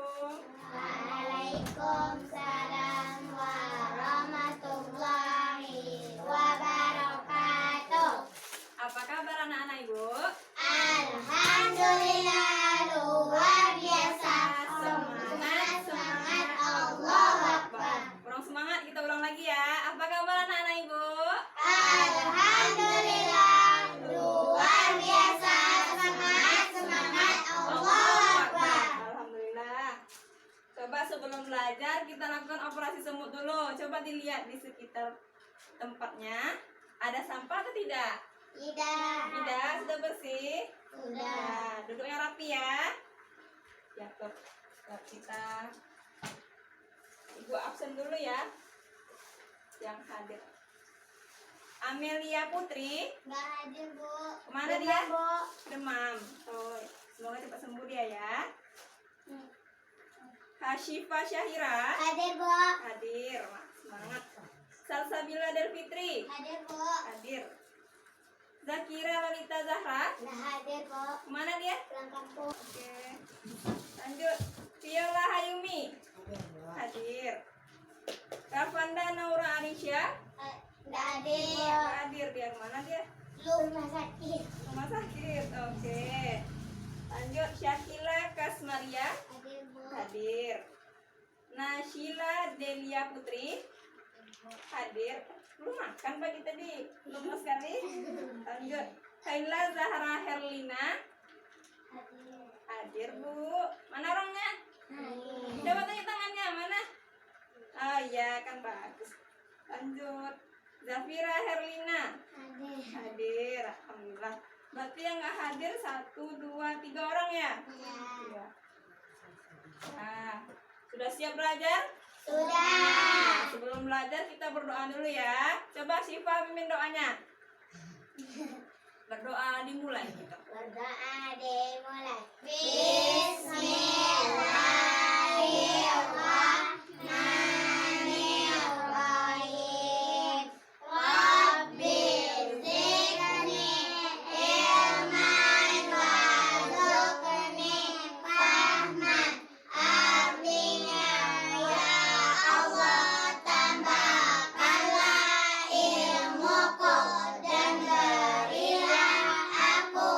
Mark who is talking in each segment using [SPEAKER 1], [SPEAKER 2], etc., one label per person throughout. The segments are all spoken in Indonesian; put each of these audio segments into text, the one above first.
[SPEAKER 1] Assalamualaikum.
[SPEAKER 2] Waalaikumsalam warahmatullahi wabarakatuh.
[SPEAKER 1] Apa kabar anak-anak Ibu?
[SPEAKER 2] Alhamdulillah luar biasa. Semangat, semangat, Allahu Akbar.
[SPEAKER 1] Kurang semangat, kita ulang lagi ya. Apa kabar anak-anak Ibu?
[SPEAKER 2] Alhamdulillah luar biasa. Semangat, semangat, Allahu Akbar.
[SPEAKER 1] Alhamdulillah. Coba sebelum belajar kita lakukan operasi semut dulu. Coba dilihat di sekitar tempatnya. Ada sampah atau tidak?
[SPEAKER 2] Tidak.
[SPEAKER 1] Tidak, sudah bersih.
[SPEAKER 2] Sudah.
[SPEAKER 1] Nah, duduknya rapi ya. Ya, tuh. Kita Ibu absen dulu ya. Yang hadir. Amelia Putri,
[SPEAKER 2] Nggak hadir, Bu.
[SPEAKER 1] kemana dia?
[SPEAKER 2] Bu.
[SPEAKER 1] Demam. Oh, semoga cepat sembuh dia ya. Hasyifa Syahira,
[SPEAKER 2] Hadir, Bu.
[SPEAKER 1] hadir. Wah, semangat. Salsabila Del Fitri,
[SPEAKER 2] Hadir, Bu.
[SPEAKER 1] hadir. Zakira Lalita Zahra,
[SPEAKER 2] Nggak hadir, Bu.
[SPEAKER 1] kemana dia?
[SPEAKER 2] Pulang kampung.
[SPEAKER 1] Oke. Lanjut. Viola Hayumi, hadir. Ravanda Naura Anisha,
[SPEAKER 2] Nggak hadir, Bu.
[SPEAKER 1] hadir. Dia kemana dia?
[SPEAKER 2] Rumah sakit.
[SPEAKER 1] Rumah sakit. Oke. Lanjut. Syakila Kasmaria,
[SPEAKER 2] Hadir, Bu.
[SPEAKER 1] hadir. Nashila Delia Putri, hadir. Belum makan pagi tadi, lemes sekali. Lanjut. Kaila Zahra Herlina,
[SPEAKER 2] Hadir.
[SPEAKER 1] hadir Bu. Mana orangnya?
[SPEAKER 2] Hadir.
[SPEAKER 1] Coba tanya tangannya mana? Oh iya kan bagus. Lanjut. Zafira Herlina,
[SPEAKER 2] Hadir.
[SPEAKER 1] hadir. Alhamdulillah. Berarti yang nggak hadir 1, 2, 3 orang ya?
[SPEAKER 2] Ya.
[SPEAKER 1] Iya. Nah, sudah siap belajar?
[SPEAKER 2] Sudah.
[SPEAKER 1] Sebelum belajar kita berdoa dulu ya. Coba Syifa pimpin doanya. Berdoa dimulai kita.
[SPEAKER 2] Berdoa dimulai. Bismillahirrahmanirrahim. Rabbi zidni ilman warzuqni fahman. Artinya ya Allah tambahkanlah ilmuku dan berilah aku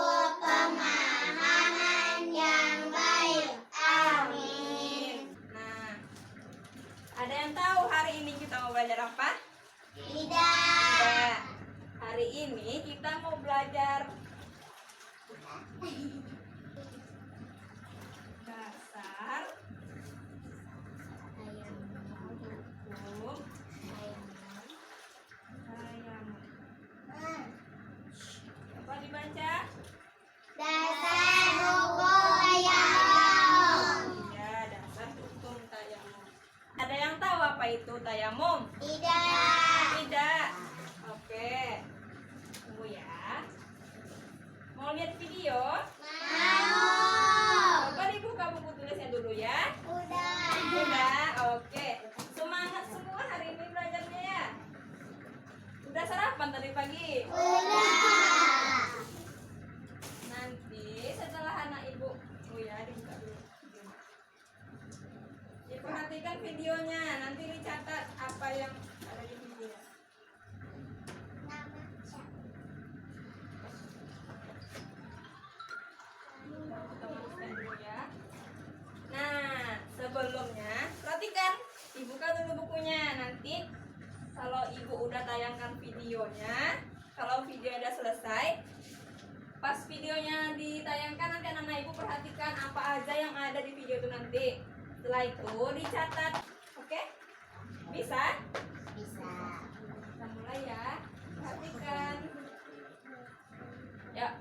[SPEAKER 2] pemahaman yang baik. Amin.
[SPEAKER 1] Nah, ada yang tahu hari ini kita mau belajar apa?
[SPEAKER 2] Tidak.
[SPEAKER 1] Tidak. Hari ini kita mau belajar dasar hukum tayamum. Coba dibaca.
[SPEAKER 2] Dasar hukum tayamum.
[SPEAKER 1] Ya, dasar hukum tayamum. Ada yang tahu apa itu tayamum?
[SPEAKER 2] Tidak.
[SPEAKER 1] Tidak. Oke. Tunggu ya. Mau lihat video?
[SPEAKER 2] Mau.
[SPEAKER 1] Coba dibuka buku tulisnya dulu ya.
[SPEAKER 2] Udah.
[SPEAKER 1] Udah, oke. Semangat semua hari ini belajarnya ya. Udah sarapan tadi pagi?
[SPEAKER 2] Udah.
[SPEAKER 1] Nanti setelah anak ibu, oh ya dibuka dulu. Diperhatikan videonya, nanti dicatat apa yang ada di video.
[SPEAKER 2] Nama siapa?
[SPEAKER 1] Kita masukkan dulu ya. Nah, sebelumnya perhatikan, dibuka dulu bukunya. Nanti kalau ibu udah tayangkan videonya, kalau video udah selesai, pas videonya ditayangkan nanti anak-anak ibu perhatikan apa aja yang ada di video itu nanti. Setelah itu dicatat, oke? Bisa?
[SPEAKER 2] Bisa.
[SPEAKER 1] Kita mulai ya. Perhatikan. Ya.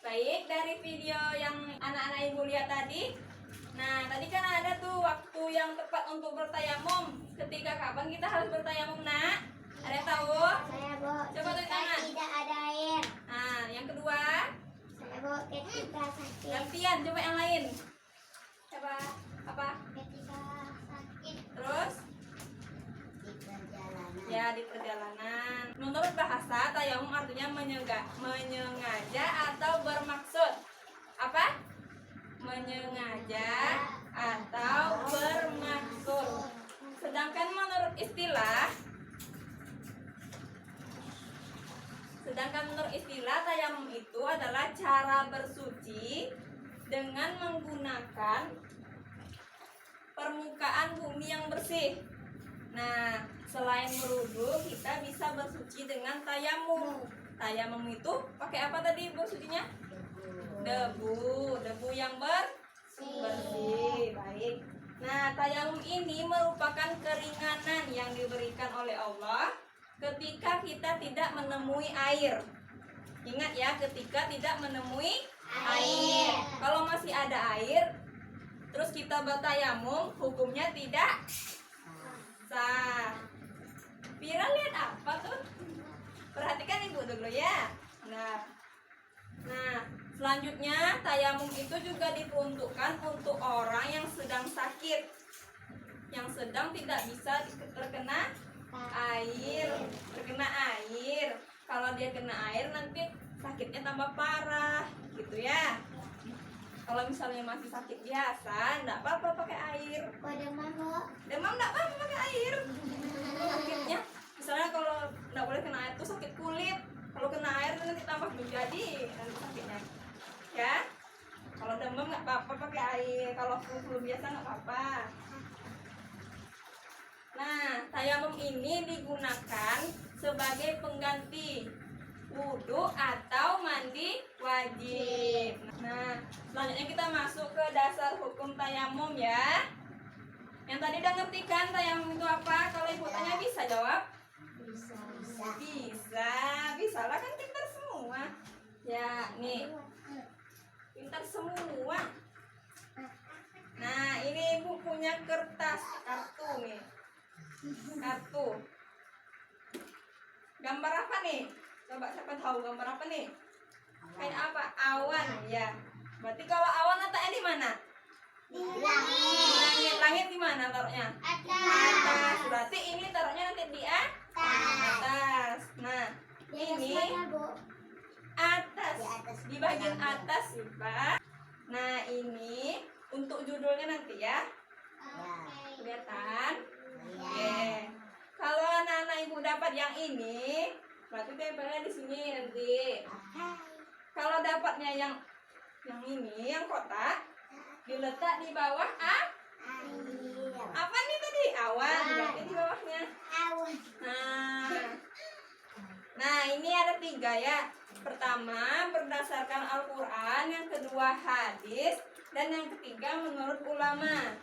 [SPEAKER 1] Baik, dari video yang anak-anak ibu lihat tadi. Nah, tadi kan ada tuh waktu yang tepat untuk bertayamum. Ketika kapan kita harus bertayamum, Nak? Ada yang tahu?
[SPEAKER 2] Saya Bu.
[SPEAKER 1] Coba tunjuk tangan.
[SPEAKER 2] Tidak ada air.
[SPEAKER 1] Nah, yang kedua,
[SPEAKER 2] Saya Bu ketika sakit.
[SPEAKER 1] gantian, coba yang lain. Coba apa?
[SPEAKER 2] Ketika sakit
[SPEAKER 1] Terus?
[SPEAKER 2] di perjalanan.
[SPEAKER 1] Ya, di perjalanan. Menurut bahasa, tayamum artinya menyengaja atau bermaksud. Apa? Menyengaja atau bermaksud. Sedangkan menurut istilah tayamum itu adalah cara bersuci dengan menggunakan permukaan bumi yang bersih. Nah, selain berwudu, kita bisa bersuci dengan tayamum. Tayamum itu pakai apa tadi bersucinya? Debu yang bersih. Baik. Nah, tayamum ini merupakan keringanan yang diberikan oleh Allah ketika kita tidak menemui air. Ingat ya, ketika tidak menemui air. Kalau masih ada air, terus kita bertayamum, hukumnya tidak sah. Pira lihat apa tuh? Perhatikan ibu dulu ya. Nah, selanjutnya tayamum itu juga diperuntukkan untuk orang yang sedang sakit, yang sedang tidak bisa terkena air. Kalau dia kena air nanti sakitnya tambah parah, gitu ya. Kalau misalnya masih sakit biasa, enggak apa-apa pakai air.
[SPEAKER 2] Kok demam Bu?
[SPEAKER 1] Demam enggak apa-apa pakai air. Sakitnya, misalnya kalau enggak boleh kena air tuh sakit kulit. Kalau kena air nanti tambah menjadi nanti sakitnya. Ya. Kalau demam enggak apa-apa pakai air. Kalau flu biasa enggak apa-apa. Nah, tayamum ini digunakan sebagai pengganti wudu atau mandi wajib. Nah, selanjutnya kita masuk ke dasar hukum tayamum ya. Yang tadi udah ngerti kan tayamum itu apa? Kalau ibu tanya bisa jawab? Bisa lah kan pintar semua. Ya, nih. Pintar semua. Nah, ini ibu punya kartu nih. Kartu. Gambar apa nih? Coba siapa tahu gambar apa nih? Kayak apa? Awan ya. Berarti kalau awan letaknya di mana?
[SPEAKER 2] Di langit.
[SPEAKER 1] Langit di mana taruhnya? Atas. Berarti ini taruhnya nanti di atas. Nah, ini atas. Di bagian atas sih, Pak. Nah, ini untuk judulnya nanti ya. Kelihatan? Oke. Kalau anak-anak ibu dapat yang ini, berarti tempelnya di sini nanti. Kalau dapatnya yang ini, yang kotak, diletak di bawah apa nih tadi? Awan, berarti di bawahnya. Nah, ini ada 3 ya. Pertama, berdasarkan Al-Quran, yang kedua hadis, dan yang ketiga menurut ulama.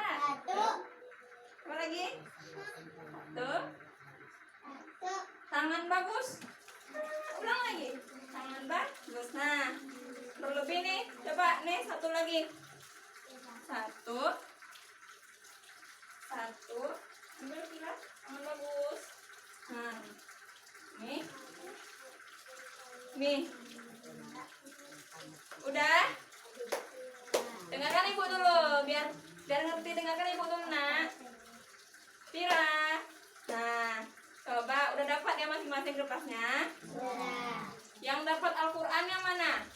[SPEAKER 1] Satu. Apa lagi? Tuh. Tangan bagus. Ulang lagi. Tangan bagus. Nah, berlebih nih. Coba nih satu lagi. Satu. Ambil pilas. Tangan bagus. Nah, nih. Udah? Dengarkan ibu dulu biar ngerti. Dengarkan ibu dulu nak. Pira. Nah, coba udah dapat ya masing-masing kertasnya? Yang dapat Al-Quran yang mana?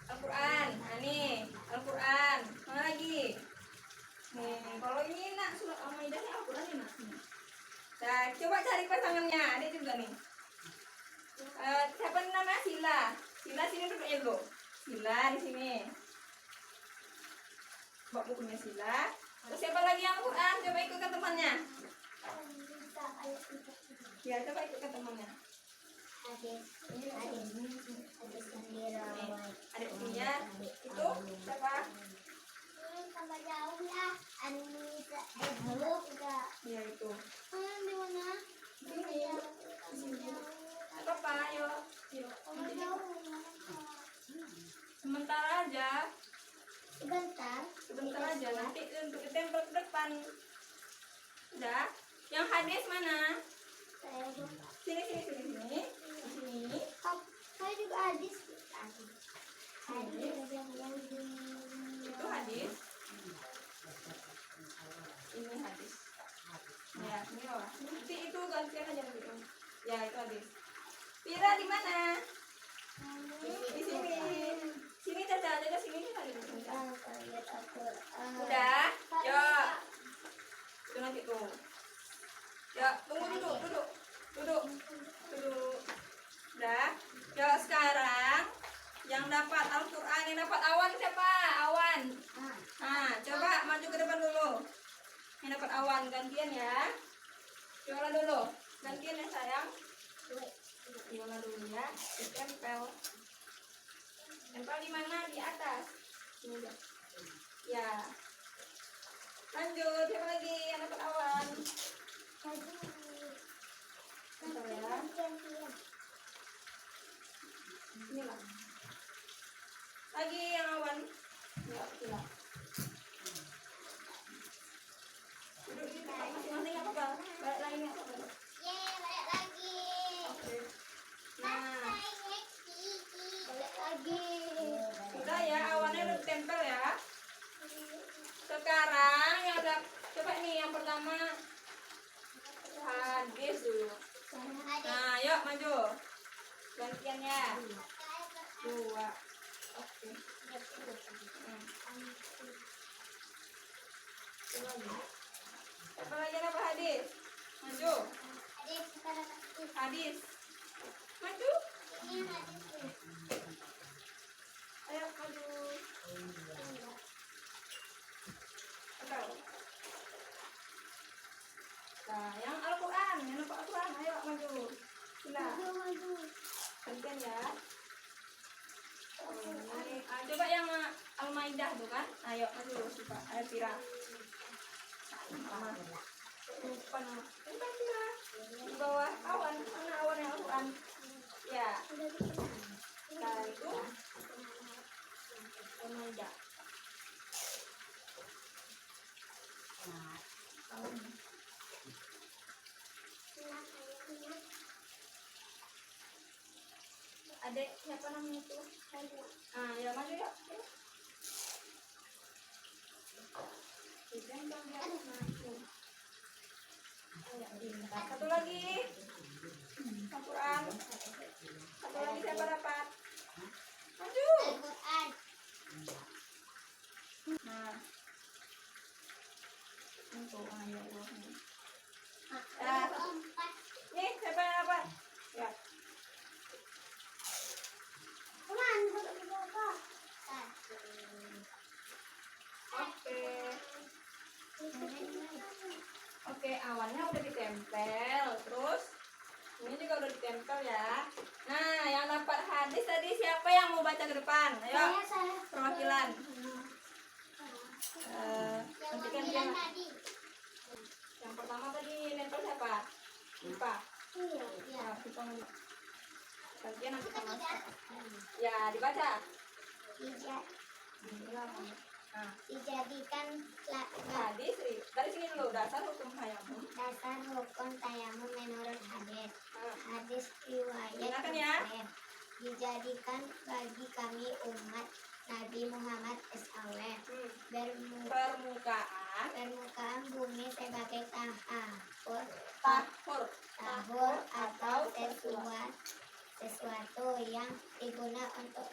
[SPEAKER 1] Al-Quran. Nah nih, Al-Quran. Mana lagi? Nih, kalau ini nak surat Al-Maidah ini Al-Quran ya nak. Nah, coba cari pasangannya. Ada juga nih. Siapa namanya? Sila sini duduknya dulu. Sila di sini. Bawa bukunya Sila. Terus siapa lagi yang Al-Quran? Coba ikutkan temannya. Ya, coba ikutkan temannya. Adik punya itu siapa? aja nanti untuk ditempel ke depan. Udah. Yang hadis mana?
[SPEAKER 2] Saya buka.
[SPEAKER 1] Sini sini sini sini. Sini.
[SPEAKER 2] Saya juga hadis. Hadis yang
[SPEAKER 1] Itu hadis. Ini hadis. Ya, ini bawah. Nanti itu gantian aja nanti. Ya, itu hadis. Pira di mana? Di sini. Sini Caca, Caca sini tadi. Udah. Yuk. Itu nanti tuh. Ya, tunggu duduk, duduk. Duduk. Duduk. Udah. Yuk sekarang yang dapat Al-Qur'an, yang dapat awan siapa? Awan. Nah, coba maju ke depan dulu. Yang dapat awan gantian ya. Viola dulu. Gantian ya sayang. Viola dulu ya. Ditempel. Tempel di mana? Di atas. Ini udah. Ya. Lanjut, siapa lagi yang dapat awan? Bentar ya. Inilah. Lagi yang awan. Ya, itulah. Duduk di tempat masing-masing nggak apa-apa. Balik lagi nggak apa-apa.
[SPEAKER 2] balik lagi.
[SPEAKER 1] Oke. Nah,
[SPEAKER 2] Balik lagi.
[SPEAKER 1] sudah ya, awannya udah ditempel ya. Sekarang yang ada, coba nih yang pertama hadis dulu. Nah, yuk maju. Gantiannya. Dua. Oke. Coba lagi. Siapa lagi yang dapat hadis? Maju.
[SPEAKER 2] Hadis sekarang
[SPEAKER 1] Hadis. Maju.
[SPEAKER 2] ini hadis.
[SPEAKER 1] Ayo maju. Atau. Nah, yang Al-Quran, yang dapat Al-Quran, ayo maju. Sila.
[SPEAKER 2] Maju.
[SPEAKER 1] Gantian ya. Coba yang Al-Maidah tuh kan. Ayo maju. Coba. Ayo Pira. Sama. Depan Pira. Di bawah awan. Mana awan yang Al-Quran? Ya. Nah itu Al-Maidah. Adek siapa namanya itu? Ah, ya maju ya. Ditempel di atas. Nah, itu. Satu lagi. Al-Quran. Satu lagi siapa dapat? Maju.
[SPEAKER 2] Al-Quran.
[SPEAKER 1] Nah. Itu ayo.
[SPEAKER 2] Empat.
[SPEAKER 1] Nih, siapa yang dapat? Ya.
[SPEAKER 2] Teman, berapa? Satu.
[SPEAKER 1] Oke. Oke, awannya udah ditempel. Terus ini juga udah ditempel ya. Nah, yang dapat hadis tadi siapa yang mau baca ke depan? Ayo,
[SPEAKER 2] Saya.
[SPEAKER 1] perwakilan. Nanti kan dia.
[SPEAKER 2] Tadi.
[SPEAKER 1] Yang pertama tadi nempel siapa? Lupa.
[SPEAKER 2] Iya.
[SPEAKER 1] Ya, kita gantian nanti sama. Ya, dibaca. Nah,
[SPEAKER 2] Dijadikan
[SPEAKER 1] hadis dari sini dulu dasar hukum tayamum.
[SPEAKER 2] dasar hukum tayamum menurut hadis.
[SPEAKER 1] Nah,
[SPEAKER 2] Hadis riwayat
[SPEAKER 1] Dengarkan ya.
[SPEAKER 2] Muslim. Dijadikan bagi kami umat Nabi Muhammad SAW
[SPEAKER 1] permukaan
[SPEAKER 2] permukaan bumi sebagai
[SPEAKER 1] tahur
[SPEAKER 2] tahur atau sesuatu yang digunakan untuk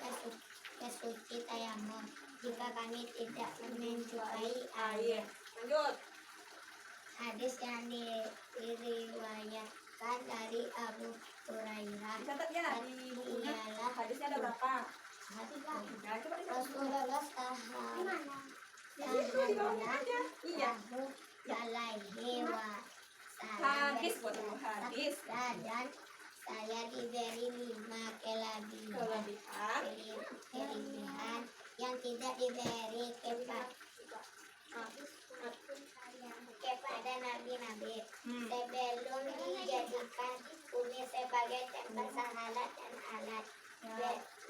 [SPEAKER 2] kesuci tayamum jika kami tidak menjumpai air.
[SPEAKER 1] Lanjut.
[SPEAKER 2] Hadis yang diriwayatkan dari Abu Hurairah.
[SPEAKER 1] Dicatat ya di bukunya. Hadisnya ada berapa? Nah, coba dicatat.
[SPEAKER 2] Rasulullah SAW
[SPEAKER 1] Itu di bawahnya aja. Iya.
[SPEAKER 2] alaihi
[SPEAKER 1] Hadis buat dulu hadis.
[SPEAKER 2] dan saya diberi 5
[SPEAKER 1] Kelebihan.
[SPEAKER 2] kelebihan yang tidak diberi kepada nabi-nabi sebelum dijadikan bumi sebagai tempat sahadat dan alat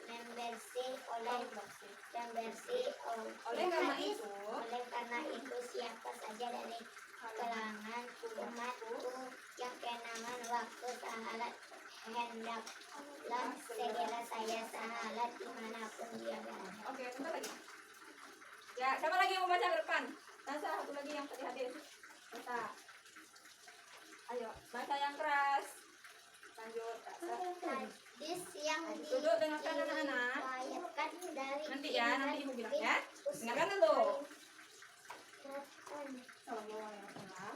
[SPEAKER 2] membersih oleh
[SPEAKER 1] Oleh karena itu,
[SPEAKER 2] karena sahalat hendaklah segera saya sahalat dimanapun dia berada.
[SPEAKER 1] Oke, bentar lagi. Ya, siapa lagi yang mau baca ke depan? Nasa, satu lagi yang tadi hadis. Nasa. Ayo, baca yang keras. Lanjut. Nasa.
[SPEAKER 2] Hadis yang
[SPEAKER 1] Duduk dengarkan anak-anak.
[SPEAKER 2] diriwayatkan dari
[SPEAKER 1] Nanti ya, nanti ibu bilang ya. Dengarkan dulu. Sallallahu alaihi wasallam.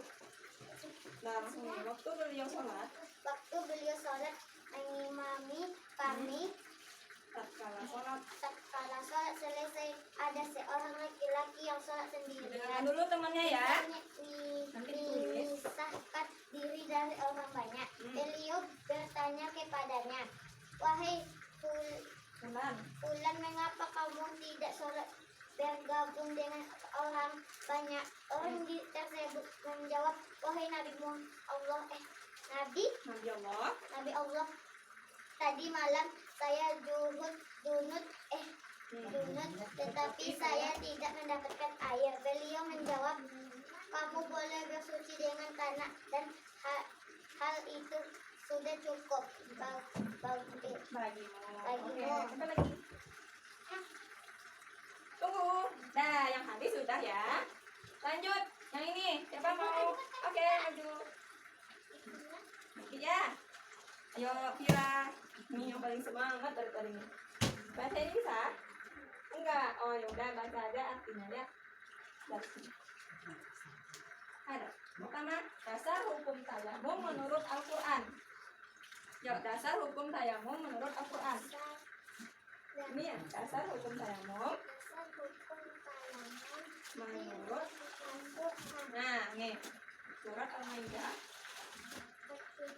[SPEAKER 1] Nah, langsung waktu beliau sholat,
[SPEAKER 2] Waktu beliau sholat mengimami kami,
[SPEAKER 1] tatkala sholat.
[SPEAKER 2] tatkala sholat selesai ada seorang laki-laki yang sholat
[SPEAKER 1] Dengarkan
[SPEAKER 2] sendirian.
[SPEAKER 1] dulu temannya ya. Nanti ditulis.
[SPEAKER 2] Memisahkan diri dari orang banyak.
[SPEAKER 1] Hmm.
[SPEAKER 2] Beliau bertanya kepadanya, wahai
[SPEAKER 1] Teman.
[SPEAKER 2] Fulan, mengapa kamu tidak sholat bergabung dengan orang banyak? Orang tersebut menjawab, wahai Nabi Allah,
[SPEAKER 1] Nabi Allah.
[SPEAKER 2] Nabi Allah, tadi malam saya junut, tetapi saya tidak mendapatkan air. Beliau menjawab, kamu boleh bersuci dengan tanah dan hal itu sudah cukup
[SPEAKER 1] Bagimu.
[SPEAKER 2] Bagimu.
[SPEAKER 1] Oke, apa lagi? Tunggu. Nah, yang habis sudah ya. Lanjut. Yang ini, siapa mau? Oke, maju. Nanti ya. Ayo, Kira. Ini yang paling semangat dari tadi ini. Baca ini bisa? Enggak. Oh, ya udah baca aja artinya ya. Dari sini. Ada. Pertama, dasar hukum tayamum menurut Al-Qur'an. Yuk, dasar hukum tayamum menurut Al-Qur'an. Ini ya, dasar hukum tayamum menurut. Nah, nih. Surat Al-Maidah.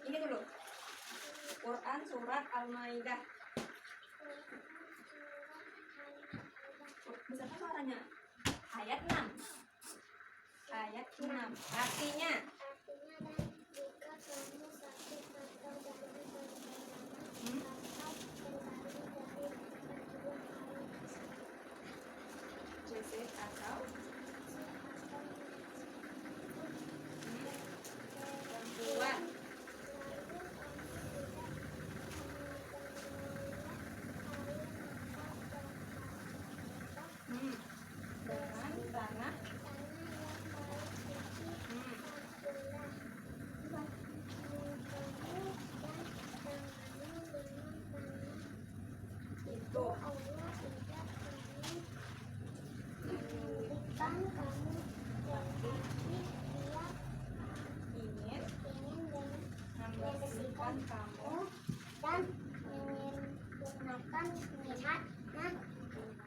[SPEAKER 1] Ini dulu. Quran surat Al-Maidah. Bisa kan suaranya? Ayat 6. Ayat 6. Artinya,
[SPEAKER 2] jika kamu sakit atau dari perjalanan atau kembali dari kedua hal
[SPEAKER 1] juzid atau gangguan. Dengan tanah. Itu. Ingin membersihkan kamu
[SPEAKER 2] dan menyempurnakan niatnya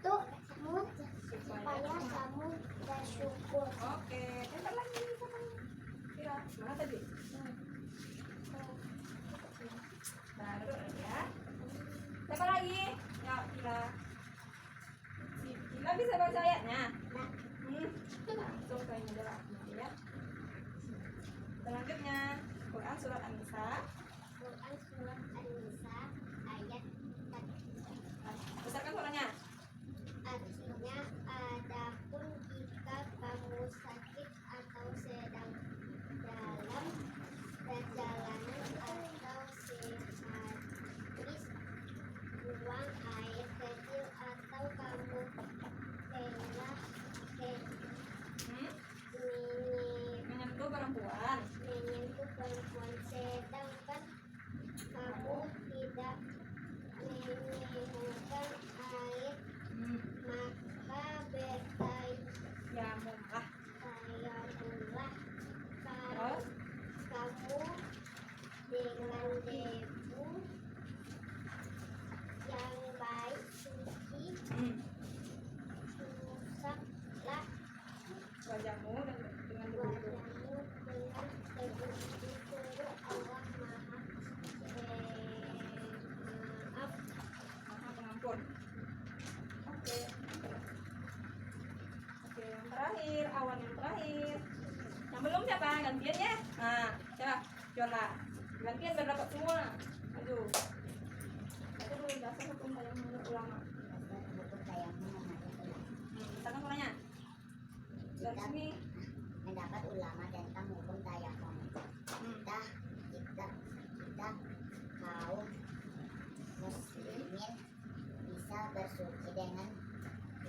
[SPEAKER 2] untukmu supaya kamu bersyukur.
[SPEAKER 1] Oke, bentar lagi. Kira, mana tadi? Nah, duduk lagi ya. Siapa lagi? Ya, Kira. Si Kira bisa baca ayatnya? Langsung ke ini aja lah, ya. Selanjutnya, Quran surat An-Nisa.
[SPEAKER 2] Quran surat An-Nisa ayat 4.
[SPEAKER 1] Besarkan suaranya.
[SPEAKER 2] Artinya, adapun jika kamu sakit atau sedang dalam perjalanan atau sehabis buang air kecil atau kamu telah
[SPEAKER 1] Menyentuh perempuan.
[SPEAKER 2] menyentuh perempuan sedangkan kamu tidak menemukan air, maka
[SPEAKER 1] Bertayamumlah.
[SPEAKER 2] bertayamumlah
[SPEAKER 1] Terus?
[SPEAKER 2] kamu dengan debu yang baik suci, usaplah
[SPEAKER 1] Wajahmu dengan debu.
[SPEAKER 2] wajahmu dengan debu itu, sungguh Allah Maha
[SPEAKER 1] Maha pengampun. Oke. Oke, yang terakhir, awan yang terakhir. Yang belum siapa? Gantian ya. Nah, siapa? Yola. Gantian biar dapat semua. Maju. Itu dulu dasar hukum tayamum menurut ulama. Misalkan suaranya. Dari sini.
[SPEAKER 2] mendapat ulama tentang hukum tayamum. Kita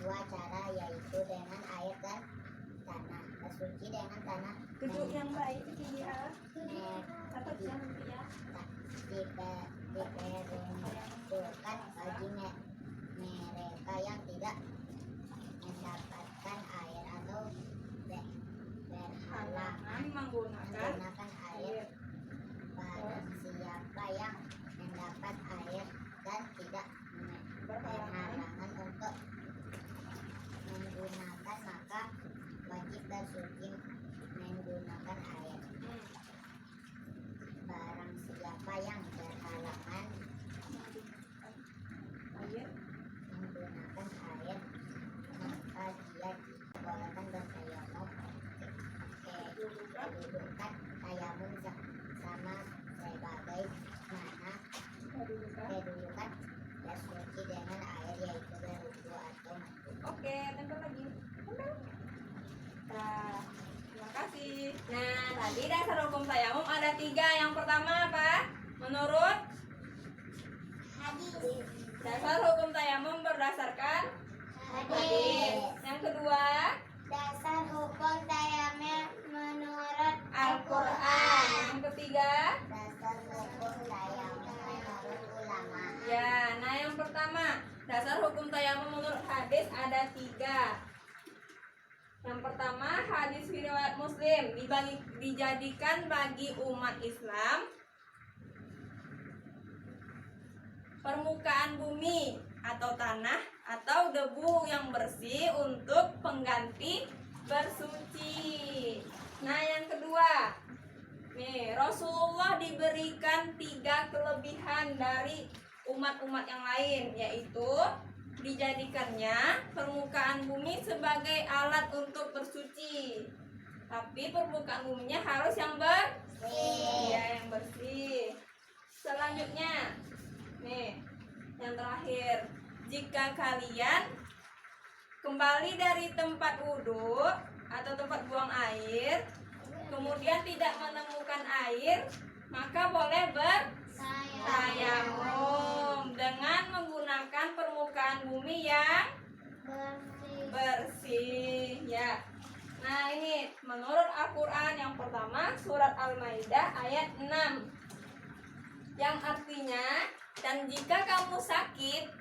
[SPEAKER 2] dua cara, yaitu dengan air dan tanah. Bersuci dengan tanah
[SPEAKER 1] Duduk yang baik ya.
[SPEAKER 2] mer-
[SPEAKER 1] Atau jangan ya.
[SPEAKER 2] diperuntukkan bagi mereka yang tidak mendapatkan air atau berhalangan
[SPEAKER 1] Halangan menggunakan
[SPEAKER 2] menggunakan air. Barang siapa yang mendapat air dan tidak berhalangan untuk menggunakan, maka wajib bersuci menggunakan air. Barang siapa yang berhalangan
[SPEAKER 1] air.
[SPEAKER 2] menggunakan air, maka dia dibolehkan bertayamum. Kedudukan tayamum sama sebagai mana kedudukan bersuci dengan air, yaitu berwudu atau mandi.
[SPEAKER 1] Oke, tempel lagi. Tempel. Nah, terima kasih. Nah, tadi dasar hukum tayamum ada 3. Yang pertama apa? Menurut
[SPEAKER 2] Hadis.
[SPEAKER 1] dasar hukum tayamum berdasarkan hadis. Yang kedua,
[SPEAKER 2] Dasar hukum tayamum menurut
[SPEAKER 1] Al-Quran. Yang ketiga,
[SPEAKER 2] Dasar hukum tayamum menurut ulama.
[SPEAKER 1] ya. Nah, yang pertama, dasar hukum tayamum menurut hadis ada 3. Yang pertama, hadis riwayat Muslim dijadikan bagi umat Islam permukaan bumi atau tanah atau debu yang bersih untuk pengganti bersuci. Nah, yang kedua, nih Rasulullah diberikan 3 kelebihan dari umat-umat yang lain, yaitu dijadikannya permukaan bumi sebagai alat untuk bersuci. Tapi permukaan buminya harus yang bersih. Ya, yang bersih. Selanjutnya, nih, yang terakhir, jika kalian kembali dari tempat wudhu atau tempat buang air, kemudian tidak menemukan air, maka boleh bertayamum dengan menggunakan permukaan bumi yang bersih. Ya. Nah, ini menurut Al-Quran yang pertama, surat Al-Maidah ayat 6, yang artinya, dan jika kamu sakit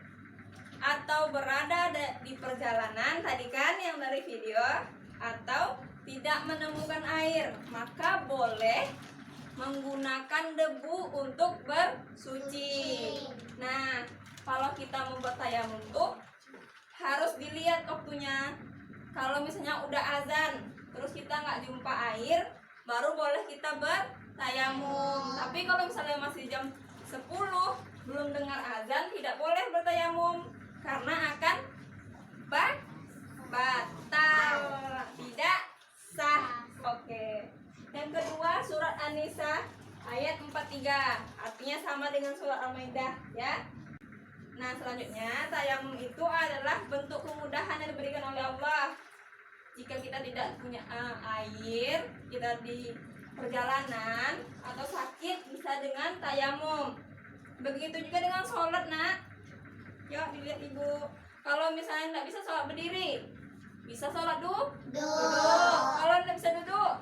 [SPEAKER 1] atau berada di perjalanan, tadi kan yang dari video, atau tidak menemukan air, maka boleh menggunakan debu untuk bersuci. Nah, kalau kita membuat tayamum tuh harus dilihat waktunya. Kalau misalnya udah azan, terus kita nggak jumpa air, baru boleh kita bertayamum. Tapi kalau misalnya masih jam 10 belum dengar azan, tidak boleh bertayamum karena akan batal, tidak sah. Oke. Yang kedua, surat An-Nisa ayat 43, artinya sama dengan surat Al-Maidah, ya. Nah, selanjutnya tayamum itu adalah bentuk kemudahan yang diberikan oleh Allah. Jika kita tidak punya air, kita di perjalanan atau sakit, bisa dengan tayamum. Begitu juga dengan sholat, nak. Yuk dilihat ibu. Kalau misalnya nggak bisa sholat berdiri, bisa sholat duduk. Kalau nggak bisa duduk,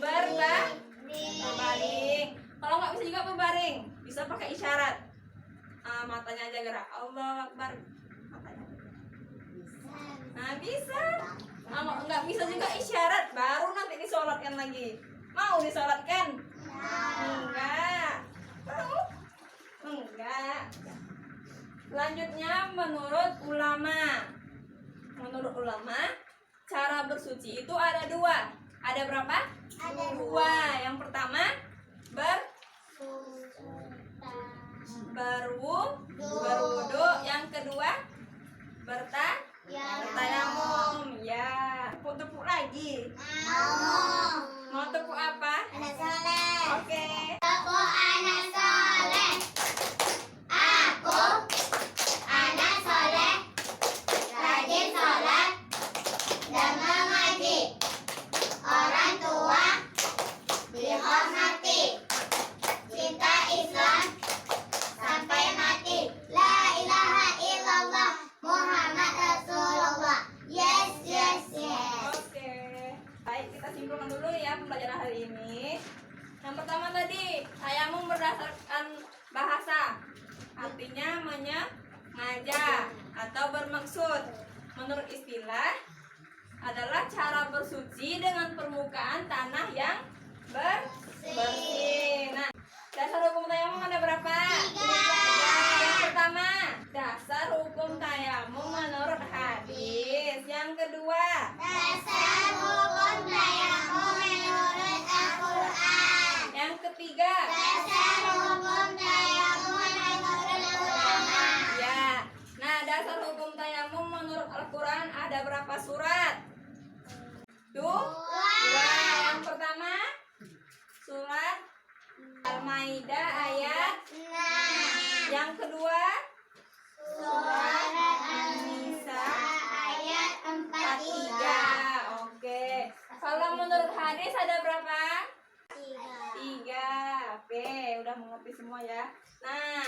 [SPEAKER 1] berbaring. Kalau nggak bisa juga berbaring, bisa pakai isyarat. Matanya aja gerak, Allah Akbar. Matanya. Nah, bisa. Nggak bisa juga isyarat, baru nanti disolatkan lagi. Mau disolatkan? Enggak. Mau? Enggak. Selanjutnya menurut ulama. Menurut ulama, cara bersuci itu ada 2. Ada berapa?
[SPEAKER 2] Ada
[SPEAKER 1] 2. Yang pertama, berwudu. Yang kedua, bertayamum. Ya, tepuk lagi. Mau tepuk apa?
[SPEAKER 2] Anak soleh.
[SPEAKER 1] Oke.
[SPEAKER 2] Aku anak soleh. Aku anak soleh. Rajin sholat dan mengaji. Orang tua dihormati. Cinta Islam sampai mati. La ilaha illallah Muhammad Rasulullah.
[SPEAKER 1] baik, kita simpulkan dulu ya pembelajaran hari ini. Yang pertama tadi, tayamum berdasarkan bahasa, artinya menyengaja atau bermaksud. Menurut istilah adalah cara bersuci dengan permukaan tanah yang bersih. Nah, dasar hukum tayamum ada berapa? Tiga. Yang pertama, dasar hukum tayamum menurut hadis. Yang kedua,
[SPEAKER 2] Dasar hukum tayamum menurut Al-Quran.
[SPEAKER 1] yang ketiga,
[SPEAKER 2] Dasar hukum tayamum menurut ulama.
[SPEAKER 1] ya. Nah, dasar hukum tayamum menurut Al-Quran ada berapa surat? Dua. Yang pertama, surat Al-Maidah ayat. Yang kedua,
[SPEAKER 2] Surat
[SPEAKER 1] An-Nisa
[SPEAKER 2] ayat 43.
[SPEAKER 1] 43. Oke. Kalau menurut hadis ada berapa? 3. Oke, udah mengerti semua ya. Nah,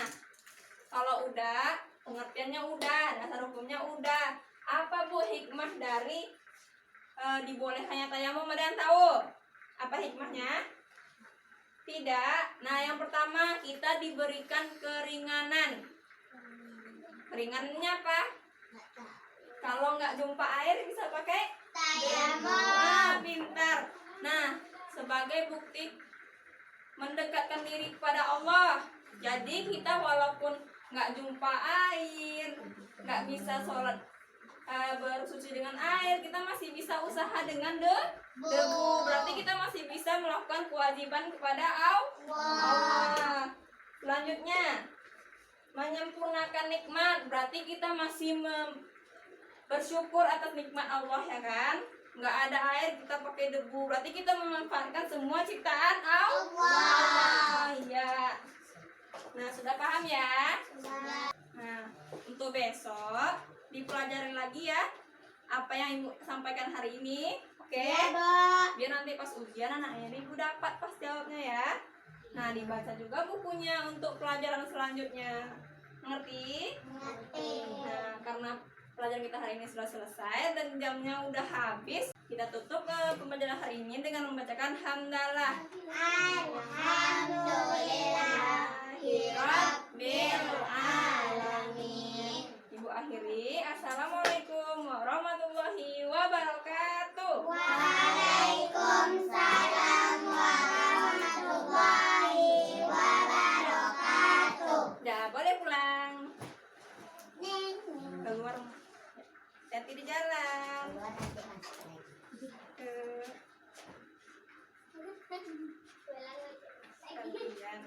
[SPEAKER 1] kalau udah, pengertiannya udah, dasar hukumnya udah. Apa Bu hikmah dari dibolehkannya tayamum? Ada yang tahu? Apa hikmahnya? Tidak. Nah, yang pertama kita diberikan keringanan. Keringanannya apa? Kalau nggak jumpa air bisa pakai
[SPEAKER 2] Tayamum.
[SPEAKER 1] pintar. Nah, sebagai bukti mendekatkan diri kepada Allah. Jadi kita walaupun nggak jumpa air, nggak bisa sholat bersuci dengan air, kita masih bisa usaha dengan debu. Berarti kita masih bisa melakukan kewajiban kepada Allah. Selanjutnya, menyempurnakan nikmat. Berarti kita masih bersyukur atas nikmat Allah, ya kan? Nggak ada air, kita pakai debu. Berarti kita memanfaatkan semua ciptaan Allah. Ya. Nah, sudah paham ya? Nah, untuk besok dipelajari lagi ya apa yang Ibu sampaikan hari ini. Oke? Biar nanti pas ujian anak-anak Ibu dapat pas jawabnya ya. Nah, dibaca juga bukunya untuk pelajaran selanjutnya. Ngerti? Nah, karena pelajaran kita hari ini sudah selesai dan jamnya udah habis, kita tutup pembelajaran hari ini dengan membacakan hamdalah. Alhamdulillahirabbil alamin. Ibu akhiri, assalamualaikum warahmatullahi wabarakatuh.
[SPEAKER 2] Waalaikumsalam warahmatullahi wabarakatuh.
[SPEAKER 1] Udah boleh pulang. Keluar. Hati di jalan. Ke kalian.